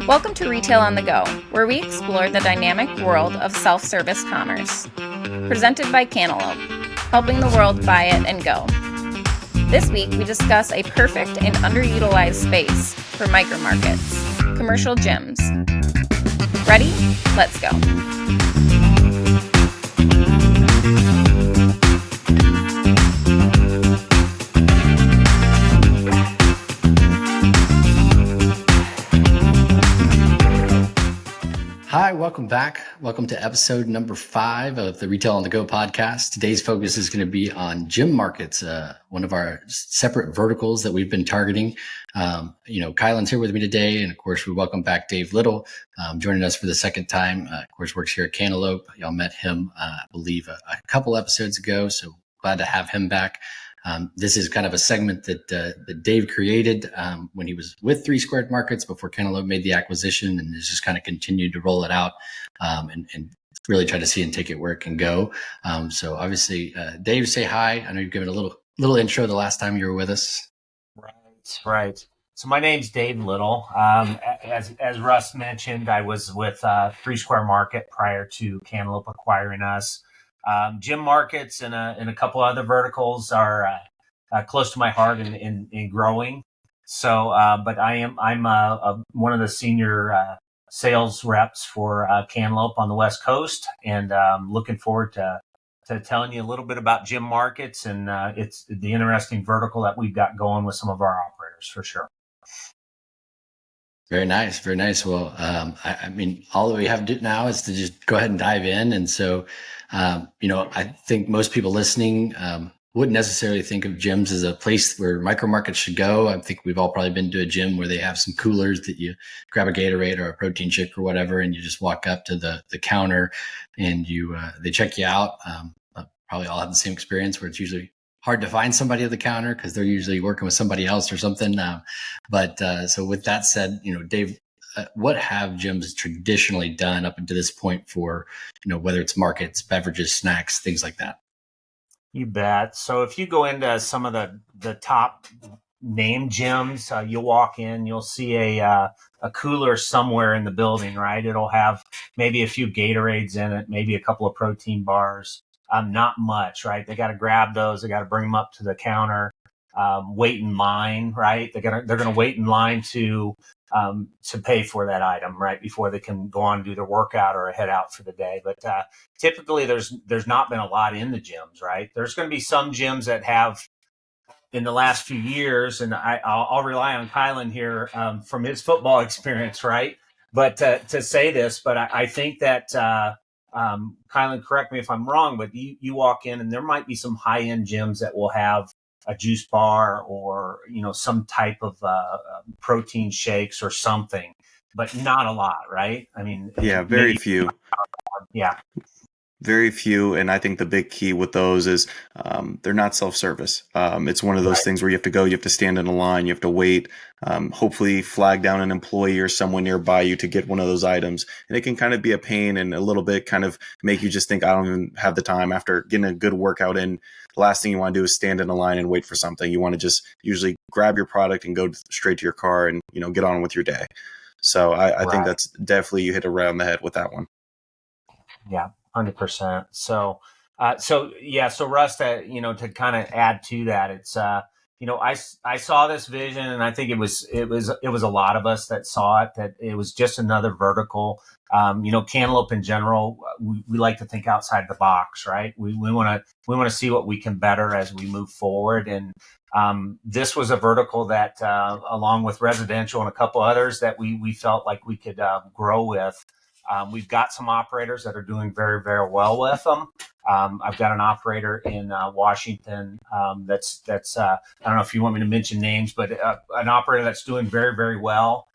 Welcome to Retail on the Go, where we explore the dynamic world of self-service commerce. Presented by Cantaloupe, helping the world buy it and go. This week, we discuss a perfect and underutilized space for micromarkets, commercial gyms. Ready? Let's go. Hi, welcome back. Welcome to episode number 5 of the Retail on the Go podcast. Today's focus is going to be on gym markets, one of our separate verticals that we've been targeting. Kylan's here with me today, and of course, we welcome back Dave Little, joining us for the second time. Of course, works here at Cantaloupe. Y'all met him, I believe, a couple episodes ago, so glad to have him back. This is kind of a segment that Dave created when he was with 3 Squared Markets before Cantaloupe made the acquisition, and has just kind of continued to roll it out and really try to see and take it where it can go. So obviously, Dave, say hi. I know you've given a little intro the last time you were with us. Right. So my name's Dave Little. As Russ mentioned, I was with 3 Square Market prior to Cantaloupe acquiring us. Gym markets and a couple other verticals are close to my heart in growing. So, but I'm one of the senior sales reps for Cantaloupe on the West Coast, and looking forward to telling you a little bit about gym markets and it's the interesting vertical that we've got going with some of our operators for sure. Very nice. Very nice. Well, I mean, all that we have to do now is to just go ahead and dive in. And so, I think most people listening wouldn't necessarily think of gyms as a place where micro markets should go. I think we've all probably been to a gym where they have some coolers that you grab a Gatorade or a protein shake or whatever, and you just walk up to the counter and they check you out. Probably all have the same experience where it's usually hard to find somebody at the counter because they're usually working with somebody else or something. So with that said, Dave, what have gyms traditionally done up until this point for, whether it's markets, beverages, snacks, things like that? You bet. So if you go into some of the top name gyms, you'll walk in, you'll see a cooler somewhere in the building, right? It'll have maybe a few Gatorades in it, maybe a couple of protein bars. Not much, right? They got to grab those. They got to bring them up to the counter, wait in line, right? They're gonna wait in line to pay for that item, right, before they can go on and do their workout or head out for the day. But typically, there's not been a lot in the gyms, right? There's going to be some gyms that have in the last few years, and I'll rely on Kylan here from his football experience, right? But to say this, but I think that. Kylan, correct me if I'm wrong, but you walk in and there might be some high-end gyms that will have a juice bar or, some type of protein shakes or something, but not a lot, right? I mean, yeah, very few. Yeah. Very few, and I think the big key with those is they're not self-service. It's one of those things where you have to go, you have to stand in a line, you have to wait, hopefully flag down an employee or someone nearby you to get one of those items. And it can kind of be a pain and a little bit kind of make you just think, I don't even have the time after getting a good workout in. The last thing you want to do is stand in a line and wait for something. You want to just usually grab your product and go straight to your car and, get on with your day. So I think that's definitely, you hit around the head with that one. Yeah. 100%. So Russ, to kind of add to that, it's, I saw this vision, and I think it was a lot of us that saw it, that it was just another vertical. Cantaloupe in general, we like to think outside the box, right? We want to see what we can better as we move forward. And, this was a vertical that, along with residential and a couple others that we felt like we could, grow with. We've got some operators that are doing very, very well with them. I've got an operator in Washington that's I don't know if you want me to mention names, but an operator that's doing very, very well.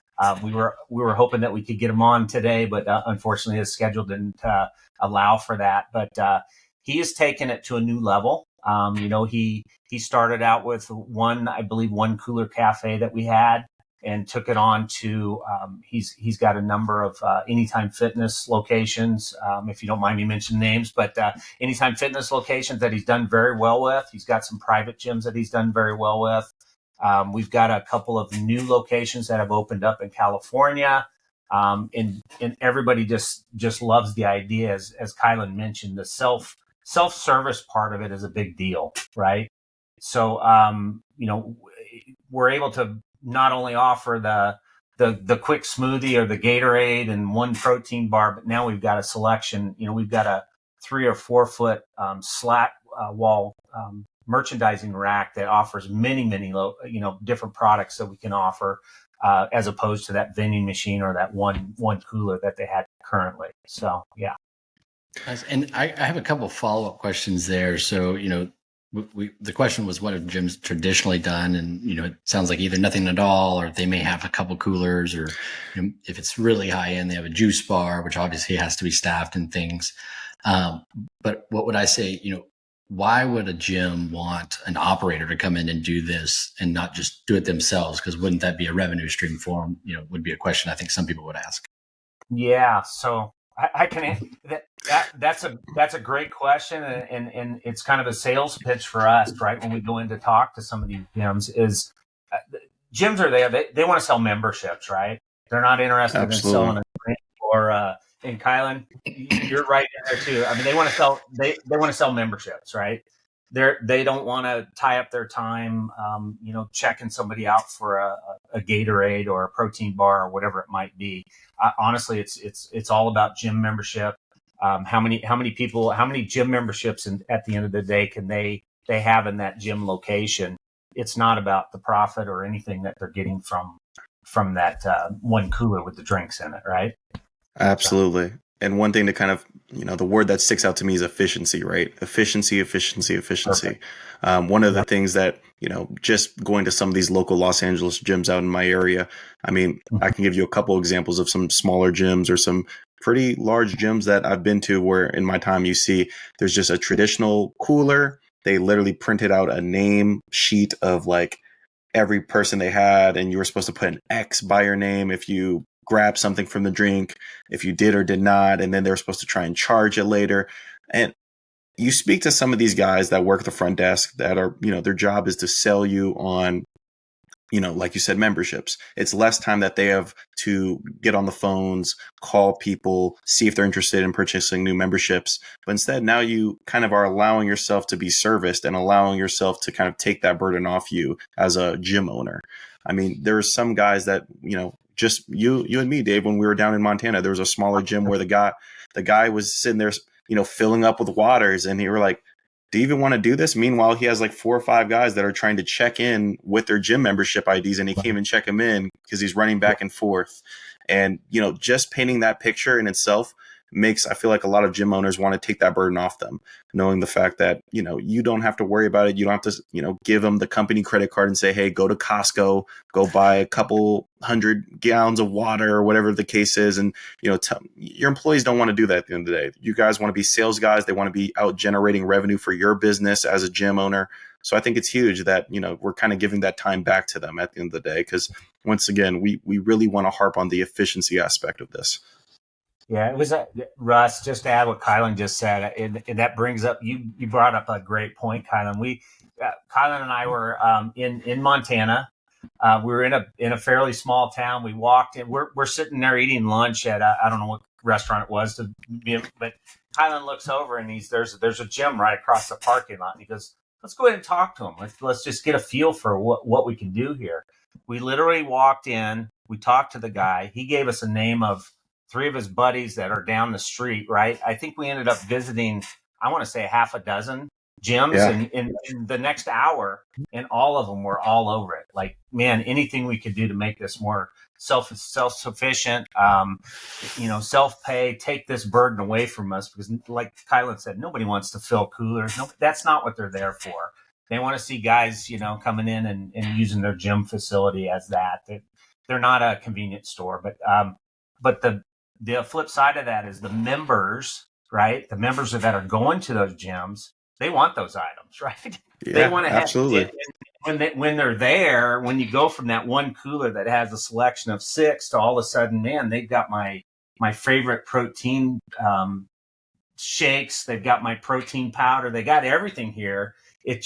We were hoping that we could get him on today, but unfortunately his schedule didn't allow for that. But he has taken it to a new level. He started out with one cooler cafe that we had, and took it on to, he's got a number of Anytime Fitness locations, if you don't mind me mentioning names, but Anytime Fitness locations that he's done very well with. He's got some private gyms that he's done very well with. We've got a couple of new locations that have opened up in California. And everybody just loves the idea, as Kylan mentioned. The self-service part of it is a big deal, right? So we're able to not only offer the quick smoothie or the Gatorade and one protein bar, but now we've got a selection. We've got a 3 or 4 foot slat wall merchandising rack that offers many different products that we can offer, as opposed to that vending machine or that one cooler that they had currently. So yeah. Nice. And I have a couple of follow-up questions there. So, the question was, what have gyms traditionally done? And, it sounds like either nothing at all, or they may have a couple coolers, or if it's really high end, they have a juice bar, which obviously has to be staffed and things. But what would I say, why would a gym want an operator to come in and do this and not just do it themselves? Because wouldn't that be a revenue stream for them? Would be a question I think some people would ask. Yeah. So I can answer that's a great question, and it's kind of a sales pitch for us, right? When we go in to talk to some of these gyms, is gyms are there. They want to sell memberships, right? They're not interested Absolutely. in selling a drink or and Kylan, you're right there too. I mean, they want to sell want to sell memberships, right? They don't want to tie up their time, checking somebody out for a Gatorade or a protein bar or whatever it might be. Honestly, it's all about gym membership. How many gym memberships at the end of the day can they have in that gym location? It's not about the profit or anything that they're getting from that one cooler with the drinks in it, right? Absolutely. And one thing to kind of, the word that sticks out to me is efficiency, right? Efficiency. One of the things that, just going to some of these local Los Angeles gyms out in my area, I mean, I can give you a couple examples of some smaller gyms or some pretty large gyms that I've been to where in my time you see there's just a traditional cooler. They literally printed out a name sheet of like every person they had, and you were supposed to put an X by your name if you grab something from the drink, if you did or did not, and then they're supposed to try and charge it later. And you speak to some of these guys that work at the front desk that are, their job is to sell you on, like you said, memberships. It's less time that they have to get on the phones, call people, see if they're interested in purchasing new memberships. But instead, now you kind of are allowing yourself to be serviced and allowing yourself to kind of take that burden off you as a gym owner. I mean, there are some guys that, just you and me, Dave, when we were down in Montana, there was a smaller gym where the guy was sitting there, filling up with waters, and he were like, do you even want to do this? Meanwhile, he has like 4 or 5 guys that are trying to check in with their gym membership IDs, and he can't even check them in because he's running back and forth. And, just painting that picture in itself I feel like a lot of gym owners want to take that burden off them, knowing the fact that, you don't have to worry about it. You don't have to, give them the company credit card and say, hey, go to Costco, go buy a couple 100 gallons of water or whatever the case is. And, your employees don't want to do that at the end of the day. You guys want to be sales guys. They want to be out generating revenue for your business as a gym owner. So I think it's huge that, we're kind of giving that time back to them at the end of the day, because once again, we really want to harp on the efficiency aspect of this. Yeah, it was Russ. Just to add what Kylan just said, and that brings up you brought up a great point, Kylan. Kylan and I were in Montana. We were in a fairly small town. We walked in. We're sitting there eating lunch at I don't know what restaurant it was, but Kylan looks over and there's a gym right across the parking lot. And he goes, "Let's go ahead and talk to him. Let's just get a feel for what we can do here." We literally walked in. We talked to the guy. He gave us a name of 3 of his buddies that are down the street, right? I think we ended up visiting, I want to say 6 gyms in the next hour, and all of them were all over it. Like, man, anything we could do to make this more self-sufficient, self-pay, take this burden away from us, because like Kylan said, nobody wants to fill coolers. No, that's not what they're there for. They want to see guys, coming in and using their gym facility as that. They're not a convenience store, but the flip side of that is the members, right? The members that are going to those gyms, they want those items, right? Yeah, they want to absolutely. When they're there, when you go from that one cooler that has a selection of 6 to all of a sudden, man, they've got my favorite protein shakes. They've got my protein powder. They got everything here. It's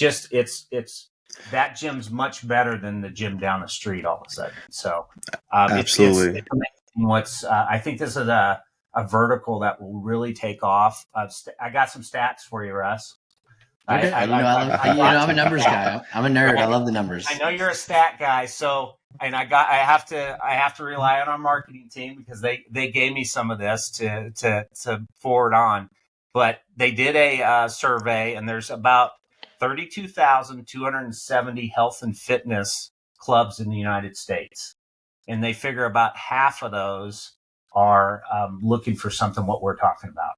that gym's much better than the gym down the street all of a sudden. So absolutely. I think this is a vertical that will really take off. I got some stats for you, Russ. Okay. I'm a numbers guy. I'm a nerd. Right. I love the numbers. I know you're a stat guy. So, and I have to rely on our marketing team because they gave me some of this to forward on. But they did a survey, and there's about 32,270 health and fitness clubs in the United States. And they figure about half of those are looking for something what we're talking about.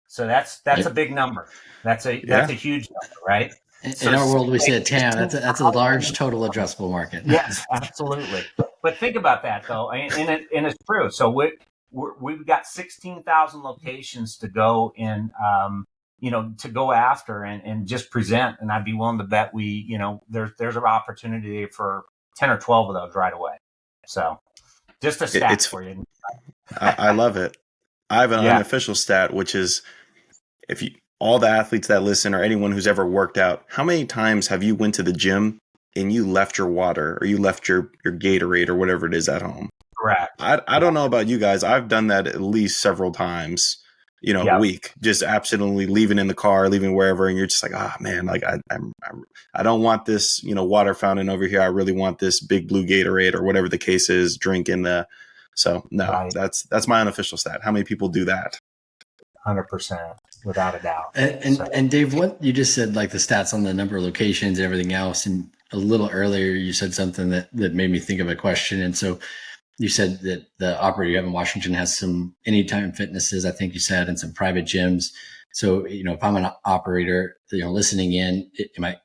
So that's a big number. That's a huge number, right? In our world, we say a TAM. That's a large total addressable market. Yes, absolutely. But think about that though, and it's true. So we've got 16,000 locations to go in, to go after and just present. And I'd be willing to bet there's an opportunity for 10 or 12 of those right away. So just a stat for you. I love it. I have an unofficial stat, which is all the athletes that listen or anyone who's ever worked out, how many times have you went to the gym and you left your water or you left your Gatorade or whatever it is at home? Correct. I don't know about you guys. I've done that at least several times, a week, just absolutely leaving in the car, leaving wherever. And you're just like, man, like I don't want this, water fountain over here. I really want this big blue Gatorade or whatever the case is, drink in the. So no, right. That's my unofficial stat. How many people do that? 100%, without a doubt. And Dave, what you just said, like the stats on the number of locations and everything else, and a little earlier you said something that made me think of a question. And so you said that the operator you have in Washington has some Anytime Fitnesses, I think you said, and some private gyms. So, if I'm an operator, listening in,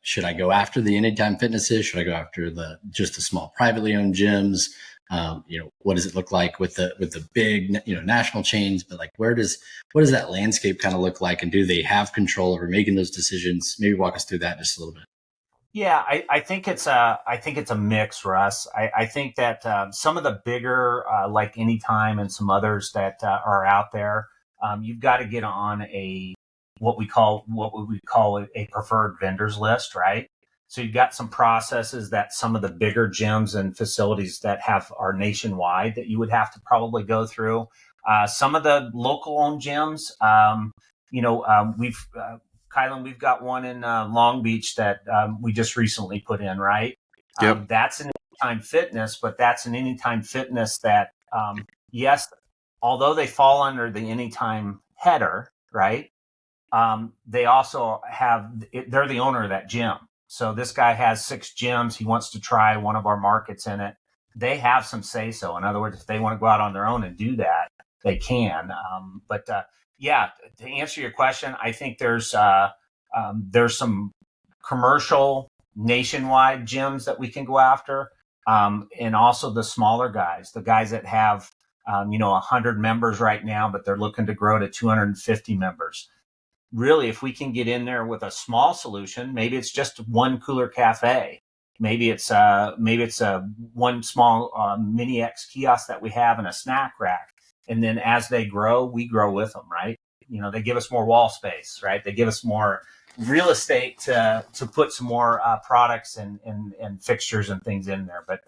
should I go after the Anytime Fitnesses? Should I go after just the small privately owned gyms? What does it look like with the big, national chains? But like, what does that landscape kind of look like? And do they have control over making those decisions? Maybe walk us through that just a little bit. Yeah, I think it's a mix, Russ. I think that some of the bigger, like Anytime and some others that are out there, you've got to get on what we call a preferred vendors list, right? So you've got some processes that some of the bigger gyms and facilities that are nationwide that you would have to probably go through. Some of the local owned gyms, we've got one in Long Beach that we just recently put in, right? Yep. That's an Anytime Fitness, but that's an Anytime Fitness that, yes, although they fall under the Anytime header, right? They also they're the owner of that gym. So this guy has 6 gyms. He wants to try one of our markets in it. They have some say so. In other words, if they want to go out on their own and do that, they can. To answer your question, I think there's some commercial nationwide gyms that we can go after, and also the smaller guys, the guys that have 100 members right now, but they're looking to grow to 250 members. Really, if we can get in there with a small solution, maybe it's just one cooler cafe, maybe it's a one small mini X kiosk that we have in a snack rack, and then as they grow, we grow with them, right? They give us more wall space, right? They give us more real estate to put some more products and fixtures and things in there. But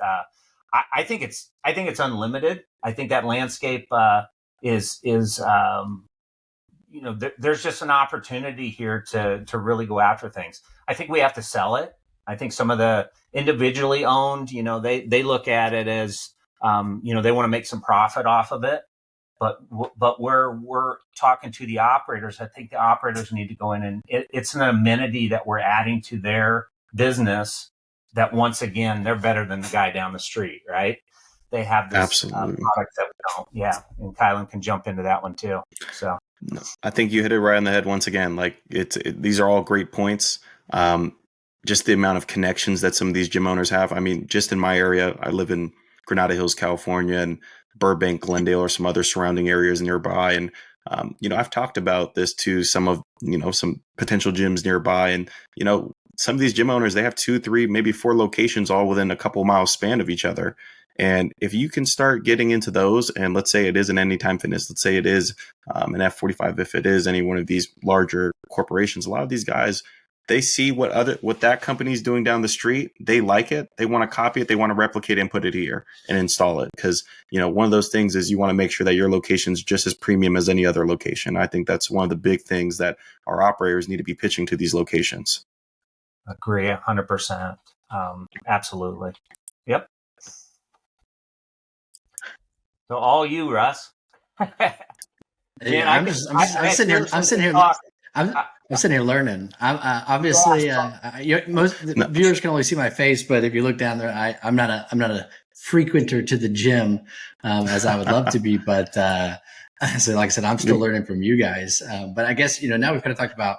I think it's unlimited. I think that landscape is there's just an opportunity here to really go after things. I think we have to sell it. I think some of the individually owned, they look at it as, they want to make some profit off of it. But we're talking to the operators, I think the operators need to go in and it's an amenity that we're adding to their business that once again, they're better than the guy down the street, right? They have this product that we don't. Yeah. And Kylan can jump into that one too. So. No, I think you hit it right on the head once again. Like these are all great points. Just the amount of connections that some of these gym owners have. I mean, just in my area, I live in Granada Hills, California, and Burbank, Glendale, or some other surrounding areas nearby. And, I've talked about this to some of, some potential gyms nearby. And, some of these gym owners, they have 2, 3, maybe 4 locations all within a couple miles span of each other. And if you can start getting into those, and let's say it is an Anytime Fitness, let's say it is an F45, if it is any one of these larger corporations, a lot of these guys, they see what that company's doing down the street. They like it. They want to copy it. They want to replicate it and put it here and install it. Because, one of those things is you want to make sure that your location's just as premium as any other location. I think that's one of the big things that our operators need to be pitching to these locations. Agree 100%. Absolutely. Yep. So all you, Russ. Man, I'm sitting here. I'm sitting here learning. I'm obviously most viewers can only see my face, but if you look down there, I'm not a frequenter to the gym as I would love to be. But so, like I said, I'm still learning from you guys. But I guess now we've kind of talked about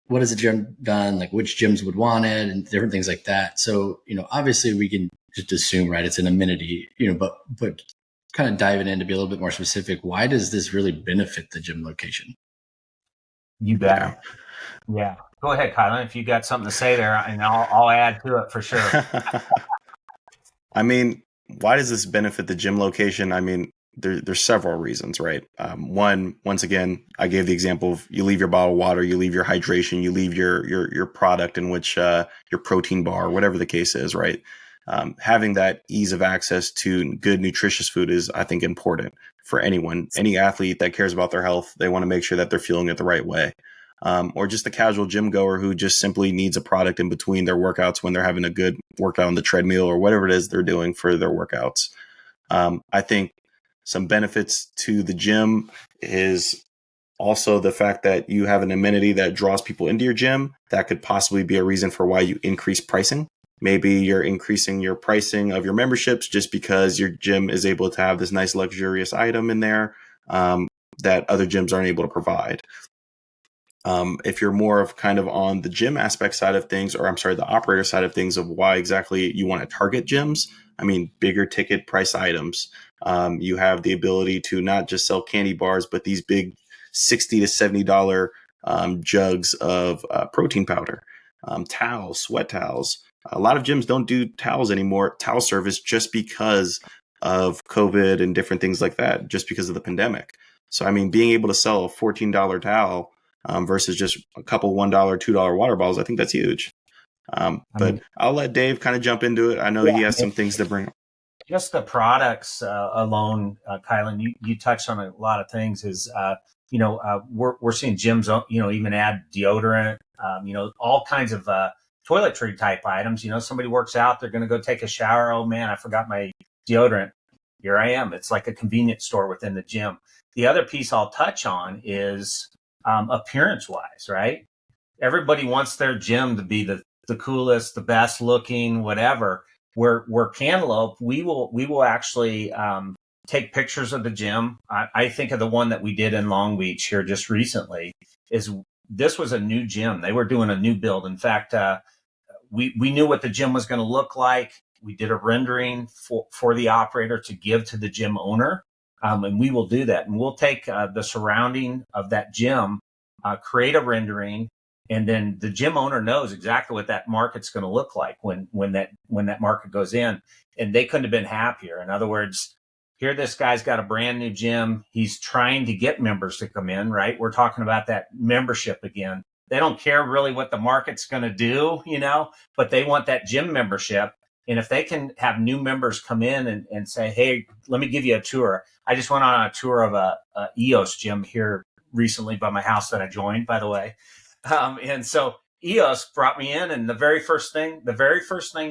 what has the gym done, like which gyms would want it, and different things like that. So obviously we can just assume, right, it's an amenity, but kind of diving in to be a little bit more specific, why does this really benefit the gym location? You bet. Yeah. Go ahead, Kylan, if you got something to say there, and I'll add to it for sure. I mean, why does this benefit the gym location? I mean, there's several reasons, right? One, once again, I gave the example of you leave your bottle of water, you leave your hydration, you leave your product in which your protein bar, whatever the case is, right? Having that ease of access to good, nutritious food is, I think, important for anyone. Any athlete that cares about their health, they want to make sure that they're fueling it the right way. Or just a casual gym goer who just simply needs a product in between their workouts when they're having a good workout on the treadmill or whatever it is they're doing for their workouts. I think some benefits to the gym is also the fact that you have an amenity that draws people into your gym. That could possibly be a reason for why you increase pricing. Maybe you're increasing your pricing of your memberships just because your gym is able to have this nice luxurious item in there that other gyms aren't able to provide. If you're more of kind of on the gym aspect side of things, or I'm sorry, the operator side of things of why exactly you want to target gyms, I mean, bigger ticket price items. You have the ability to not just sell candy bars, but these big $60 to $70 jugs of protein powder, towels, sweat towels. A lot of gyms don't do towels anymore, towel service, just because of COVID and different things like that, just because of the pandemic. So, I mean, being able to sell a $14 towel versus just a couple $1, $2 water bottles, I think that's huge. But I'll let Dave kind of jump into it. I know he has some things to bring up. Just the products alone, Kylan, you touched on a lot of things. Is we're seeing gyms, even add deodorant, all kinds of toiletry type items. Somebody works out, they're going to go take a shower. Oh man, I forgot my deodorant. Here I am. It's like a convenience store within the gym. The other piece I'll touch on is appearance wise, right? Everybody wants their gym to be the coolest, the best looking, whatever. We're Cantaloupe. We will actually take pictures of the gym. I think of the one that we did in Long Beach here just recently. This was a new gym. They were doing a new build. In fact, we knew what the gym was going to look like. We did a rendering for the operator to give to the gym owner. And we will do that. And we'll take the surrounding of that gym, create a rendering, and then the gym owner knows exactly what that market's going to look like when that market goes in. And they couldn't have been happier. In other words, here this guy's got a brand new gym. He's trying to get members to come in, right? We're talking about that membership again. They don't care really what the market's going to do, but they want that gym membership. And if they can have new members come in and say, hey, let me give you a tour. I just went on a tour of a EOS gym here recently by my house that I joined, by the way. And so EOS brought me in, and the very first thing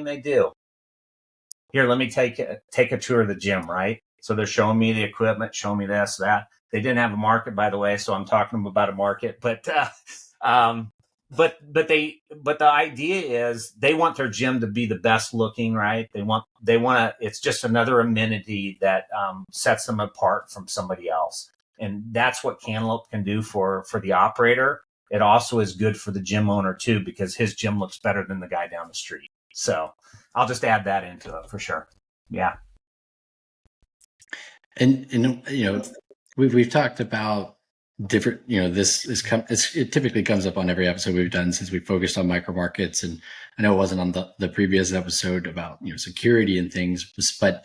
they do, here, let me take a tour of the gym, right? So they're showing me the equipment, showing me this, that. They didn't have a market, by the way, so I'm talking to them about a market. But the idea is they want their gym to be the best looking, right? They want to. It's just another amenity that sets them apart from somebody else, and that's what Cantaloupe can do for the operator. It also is good for the gym owner too, because his gym looks better than the guy down the street. So I'll just add that into it for sure. Yeah. And we've talked about different, it typically comes up on every episode we've done since we focused on micro markets. And I know it wasn't on the previous episode about, security and things, but,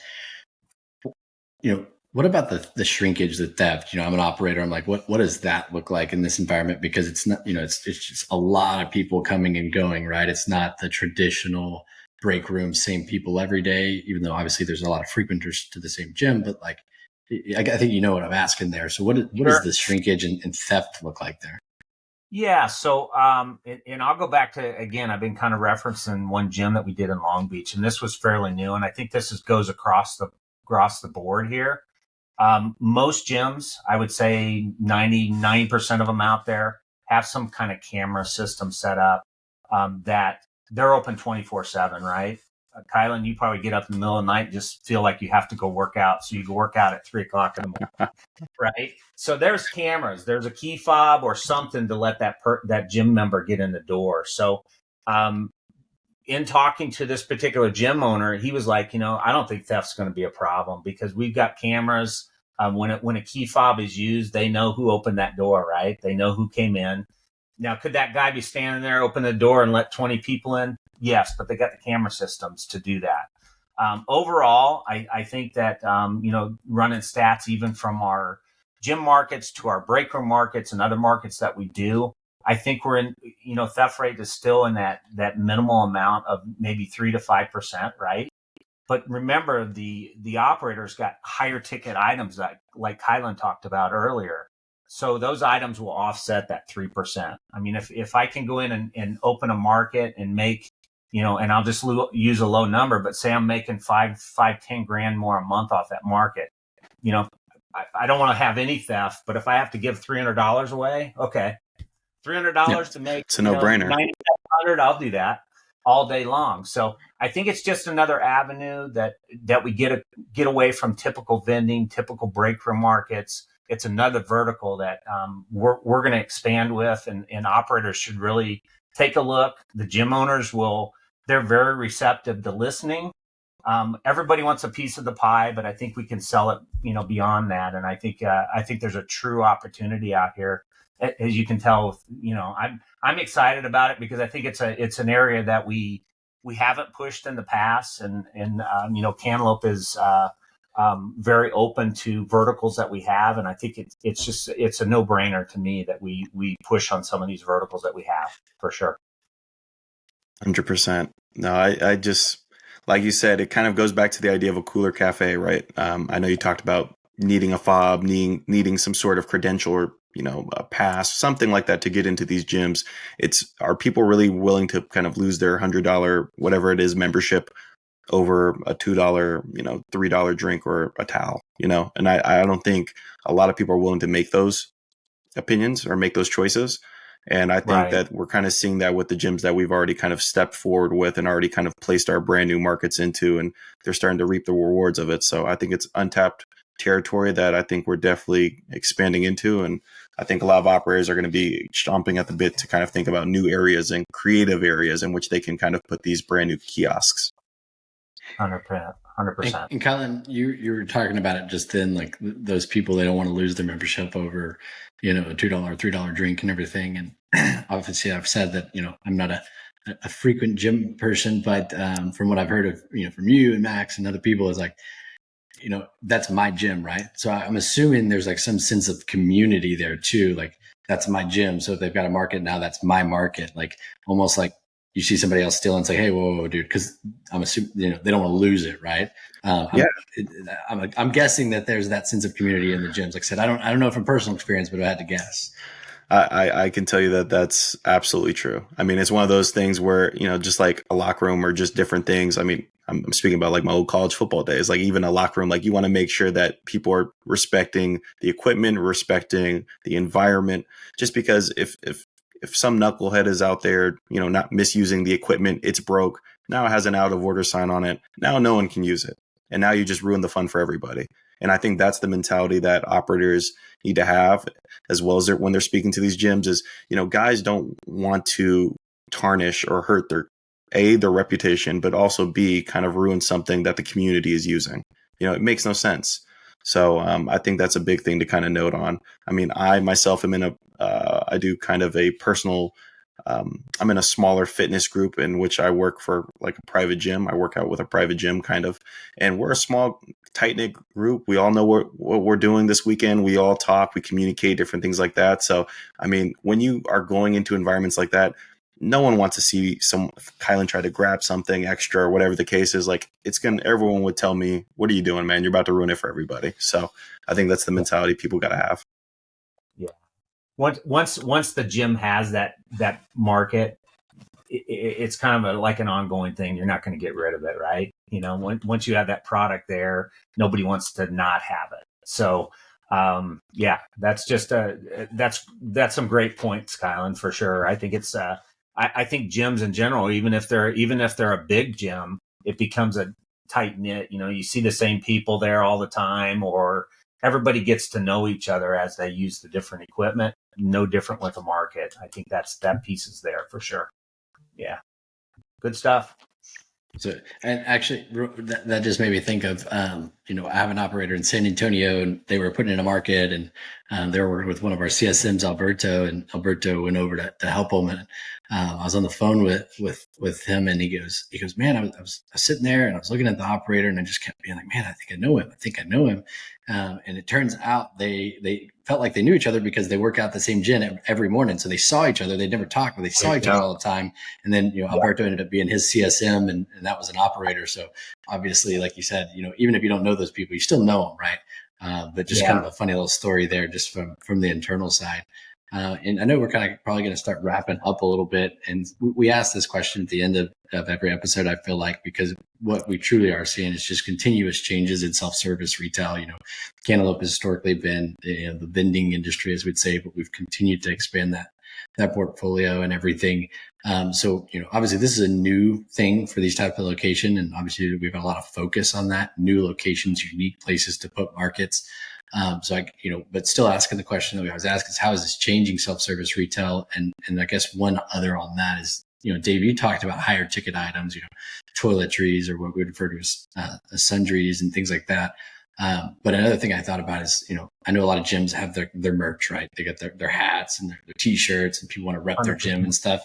What about the shrinkage, the theft? I'm an operator. I'm like, what does that look like in this environment? Because it's not, it's just a lot of people coming and going, right? It's not the traditional break room, same people every day, even though obviously there's a lot of frequenters to the same gym, but like, I think you know what I'm asking there. So what does Sure. the shrinkage and theft look like there? Yeah. So, and I'll go back to, again, I've been kind of referencing one gym that we did in Long Beach, and this was fairly new. And I think goes across the board here. Most gyms, I would say 99% of them out there have some kind of camera system set up, that they're open 24/7, right? Kylan, you probably get up in the middle of the night and just feel like you have to go work out. So you go work out at 3 o'clock in the morning, right? So there's cameras, there's a key fob or something to let that gym member get in the door. So, in talking to this particular gym owner, he was like, I don't think theft's going to be a problem because we've got cameras. When a key fob is used, they know who opened that door, right? They know who came in. Now, could that guy be standing there, open the door and let 20 people in? Yes, but they got the camera systems to do that. Overall, I think that, running stats even from our gym markets to our break room markets and other markets that we do, I think we're in, theft rate is still in that minimal amount of maybe 3 to 5%, right? But remember, the operators got higher ticket items like Kylan talked about earlier. So those items will offset that 3%. I mean, if I can go in and open a market and make, and I'll just use a low number, but say I'm making 10 grand more a month off that market, I don't want to have any theft, but if I have to give $300 away, okay, $300 to make, it's a no-brainer. 9,700, I'll do that all day long. So I think it's just another avenue that we get away from typical vending, typical break room markets. It's another vertical that we're going to expand with, and operators should really take a look. The gym owners they're very receptive to listening. Everybody wants a piece of the pie, but I think we can sell it, beyond that. And I think there's a true opportunity out here. As you can tell, I'm excited about it because I think it's an area that we haven't pushed in the past, and Cantaloupe is very open to verticals that we have, and I think it's a no-brainer to me that we push on some of these verticals that we have for sure. 100%. No, I just, like you said, it kind of goes back to the idea of a cooler cafe, right? I know you talked about needing a fob, needing some sort of credential or, a pass, something like that to get into these gyms. Are people really willing to kind of lose their $100, whatever it is, membership over a $2, $3 drink or a towel, And I don't think a lot of people are willing to make those opinions or make those choices. And I think that we're kind of seeing that with the gyms that we've already kind of stepped forward with and already kind of placed our brand new markets into, and they're starting to reap the rewards of it. So I think it's untapped territory that I think we're definitely expanding into. And I think a lot of operators are going to be chomping at the bit to kind of think about new areas and creative areas in which they can kind of put these brand new kiosks. 100%. And Colin, you were talking about it just then, like those people, they don't want to lose their membership over, a $2, $3 drink and everything. And obviously I've said that, I'm not a frequent gym person, but from what I've heard of, from you and Max and other people, is like, that's my gym, right? So I'm assuming there's like some sense of community there too. Like that's my gym. So if they've got a market now, that's my market. Like almost like you see somebody else steal and say, "Hey, whoa, dude," because I'm assuming they don't want to lose it, right? I'm guessing that there's that sense of community in the gyms. Like I said, I don't know from personal experience, but I had to guess. I can tell you that that's absolutely true. I mean, it's one of those things where, just like a locker room or just different things. I mean, I'm speaking about like my old college football days, like even a locker room, like you want to make sure that people are respecting the equipment, respecting the environment, just because if some knucklehead is out there, not misusing the equipment, it's broke. Now it has an out of order sign on it. Now no one can use it. And now you just ruin the fun for everybody. And I think that's the mentality that operators need to have, as well as when they're speaking to these gyms is, guys don't want to tarnish or hurt their reputation, but also B, kind of ruin something that the community is using. It makes no sense. So I think that's a big thing to kind of note on. I mean, I myself am I do kind of a personal I'm in a smaller fitness group in which I work for like a private gym. I work out with a private gym kind of, and we're a small, tight knit group. We all know what we're doing this weekend. We all talk, we communicate different things like that. So, I mean, when you are going into environments like that, no one wants to see Kylan try to grab something extra or whatever the case is. Like everyone would tell me, what are you doing, man? You're about to ruin it for everybody. So I think that's the mentality people got to have. Yeah. Once the gym has that market, it's kind of like an ongoing thing. You're not going to get rid of it, right? Once you have that product there, nobody wants to not have it. So, that's just that's some great points, Kylan, for sure. I think it's I think gyms in general, even if they're a big gym, it becomes a tight knit. You see the same people there all the time, or everybody gets to know each other as they use the different equipment. No different with the market. I think that piece is there for sure. Yeah. Good stuff. So, and actually, that just made me think of, I have an operator in San Antonio, and they were putting in a market, and they were working with one of our CSMs, Alberto, and Alberto went over to help them. And I was on the phone with him, and he goes, man, I was sitting there, and I was looking at the operator, and I just kept being like, man, I think I know him. And it turns out they felt like they knew each other because they work out the same gym every morning. So they saw each other. They never talked, but they saw each other all the time. And then, Alberto ended up being his CSM, and that was an operator. So obviously, like you said, even if you don't know those people, you still know them, right? But just kind of a funny little story there, just from the internal side. And I know we're kind of probably going to start wrapping up a little bit. And we ask this question at the end of every episode, I feel like, because what we truly are seeing is just continuous changes in self-service retail. Cantaloupe has historically been the vending industry, as we'd say, but we've continued to expand that portfolio and everything. So, obviously this is a new thing for these type of location. And obviously we've got a lot of focus on that, new locations, unique places to put markets. But still asking the question that we always ask is, how is this changing self-service retail? And I guess one other on that is, Dave, you talked about higher ticket items, toiletries, or what we refer to as sundries and things like that. But another thing I thought about is, I know a lot of gyms have their merch, right? They got their hats and their t-shirts, and people want to rep their gym and stuff.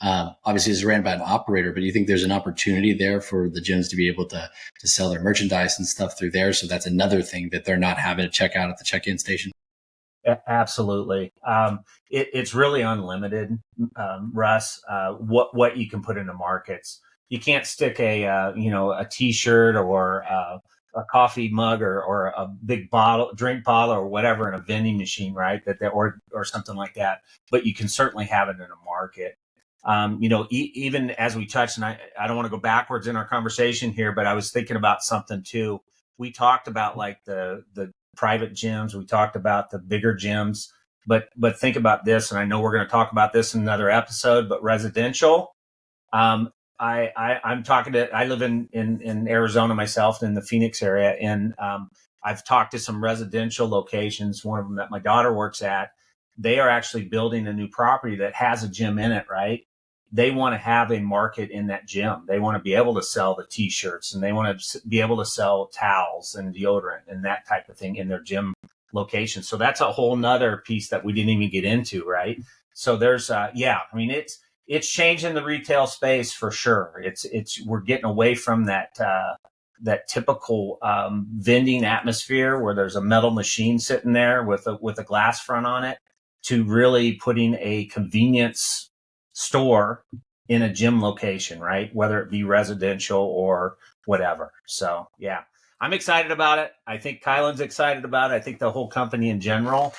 Obviously it's ran by an operator, but do you think there's an opportunity there for the gyms to be able to sell their merchandise and stuff through there? So that's another thing that they're not having to check out at the check-in station. Absolutely. It's really unlimited, Russ, what you can put into markets. You can't stick a t-shirt or a coffee mug or a big drink bottle or whatever in a vending machine, right? Or something like that. But you can certainly have it in a market. Even as we touched, and I don't want to go backwards in our conversation here, but I was thinking about something too. We talked about like the private gyms. We talked about the bigger gyms, but think about this. And I know we're going to talk about this in another episode, but residential, I'm talking to, I live in Arizona myself, in the Phoenix area. And, I've talked to some residential locations, one of them that my daughter works at. They are actually building a new property that has a gym in it, right? They want to have a market in that gym. They want to be able to sell the t-shirts, and they want to be able to sell towels and deodorant and that type of thing in their gym location. So that's a whole nother piece that we didn't even get into, right? So there's, it's changing the retail space for sure. We're getting away from that typical vending atmosphere where there's a metal machine sitting there with a glass front on it, to really putting a convenience store in a gym location, right? Whether it be residential or whatever. So yeah, I'm excited about it. I think Kylan's excited about it. I think the whole company in general,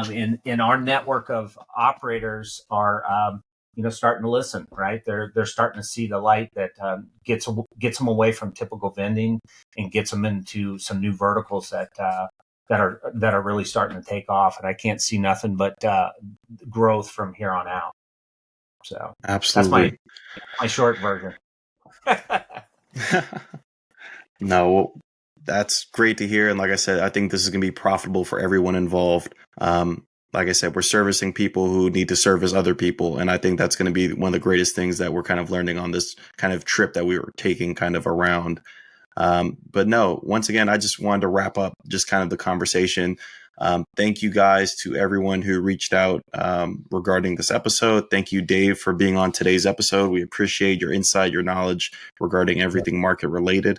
in our network of operators are, starting to listen, right? They're starting to see the light that gets them away from typical vending and gets them into some new verticals that are really starting to take off. And I can't see nothing but growth from here on out. So absolutely, that's my short version. No, that's great to hear. And like I said, I think this is going to be profitable for everyone involved. Like I said, we're servicing people who need to service other people. And I think that's going to be one of the greatest things that we're kind of learning on this kind of trip that we were taking kind of around. But no, once again, I just wanted to wrap up just kind of the conversation. Thank you guys to everyone who reached out regarding this episode. Thank you, Dave, for being on today's episode. We appreciate your insight, your knowledge regarding everything market related.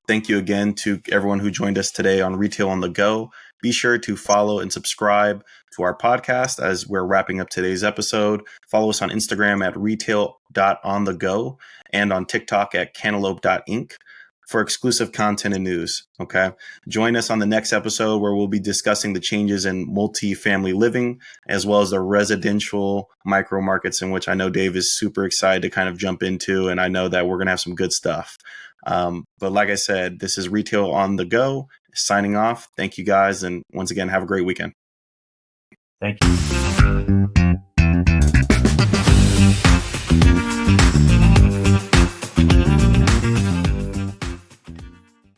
Thank you again to everyone who joined us today on Retail on the Go. Be sure to follow and subscribe to our podcast as we're wrapping up today's episode. Follow us on Instagram at retail.onthego and on TikTok at cantaloupe.inc for exclusive content and news. Okay. Join us on the next episode where we'll be discussing the changes in multi-family living as well as the residential micro markets, in which I know Dave is super excited to kind of jump into. And I know that we're going to have some good stuff. But like I said, this is Retail on the Go signing off. Thank you guys. And once again, have a great weekend. Thank you.